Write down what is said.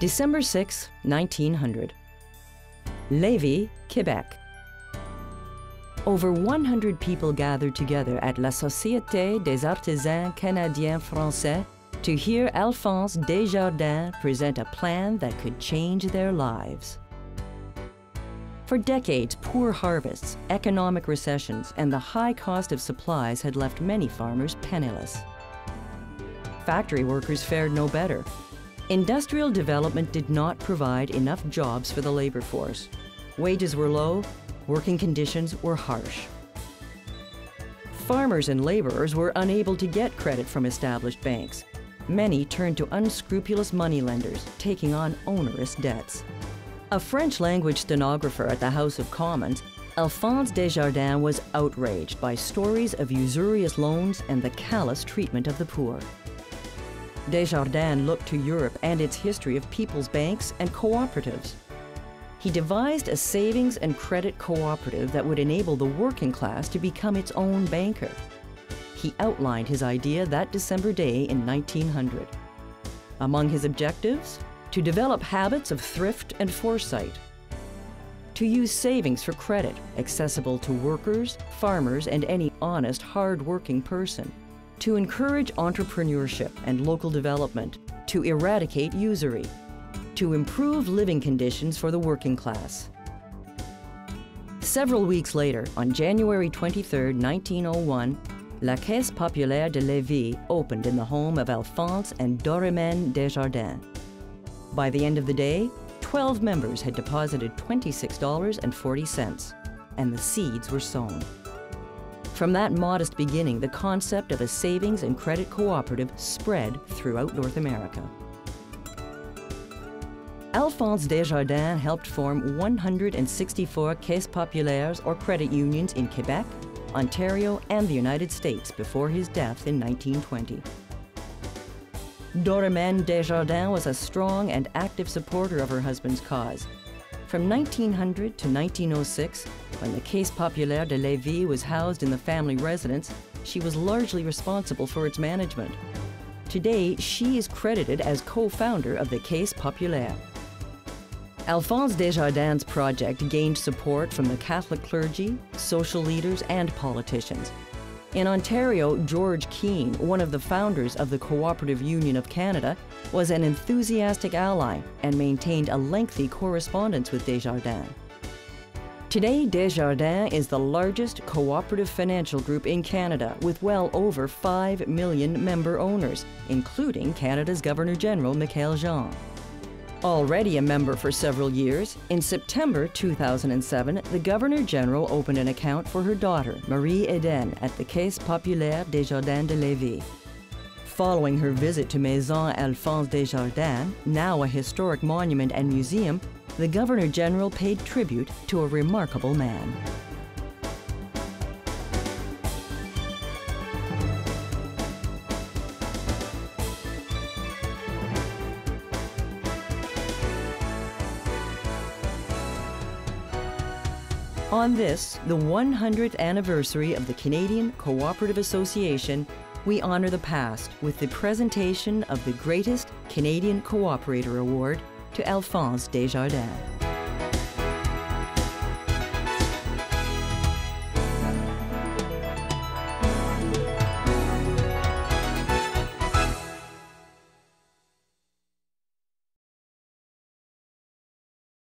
December 6, 1900. Lévis, Quebec. Over 100 people gathered together at la Société des Artisans Canadiens Français to hear Aphonse Desjardin present a plan that could change their lives. For decades, poor harvests, economic recessions, and the high cost of supplies had left many farmers penniless. Factory workers fared no better. Industrial development did not provide enough jobs for the labor force. Wages were low, working conditions were harsh. Farmers and laborers were unable to get credit from established banks. Many turned to unscrupulous moneylenders, taking on onerous debts. A French-language stenographer at the House of Commons, Aphonse Desjardin was outraged by stories of usurious loans and the callous treatment of the poor. Desjardins looked to Europe and its history of people's banks and cooperatives. He devised a savings and credit cooperative that would enable the working class to become its own banker. He outlined his idea that December day in 1900. Among his objectives, to develop habits of thrift and foresight, to use savings for credit accessible to workers, farmers, and any honest, hard-working person, to encourage entrepreneurship and local development, to eradicate usury, to improve living conditions for the working class. Several weeks later, on January 23, 1901, La Caisse Populaire de Lévis opened in the home of Aphonse and Dorimène Desjardins. By the end of the day, 12 members had deposited $26.40, and the seeds were sown. From that modest beginning, the concept of a savings and credit cooperative spread throughout North America. Aphonse Desjardins helped form 164 Caisses Populaires or credit unions in Quebec, Ontario, and the United States before his death in 1920. Dorimène Desjardins was a strong and active supporter of her husband's cause. From 1900 to 1906, when the Caisse Populaire de Lévis was housed in the family residence, she was largely responsible for its management. Today, she is credited as co-founder of the Caisse Populaire. Aphonse Desjardins' project gained support from the Catholic clergy, social leaders, and politicians. In Ontario, George Keane, one of the founders of the Cooperative Union of Canada, was an enthusiastic ally and maintained a lengthy correspondence with Desjardins. Today, Desjardins is the largest cooperative financial group in Canada with well over 5 million member owners, including Canada's Governor-General, Michaël Jean. Already a member for several years, in September 2007, the Governor-General opened an account for her daughter, Marie-Hélène, at the Caisse Populaire Desjardins de Lévis. Following her visit to Maison Aphonse Desjardins, now a historic monument and museum, the Governor-General paid tribute to a remarkable man. On this, the 100th anniversary of the Canadian Cooperative Association, we honor the past with the presentation of the greatest Canadian Cooperator Award to Aphonse Desjardins.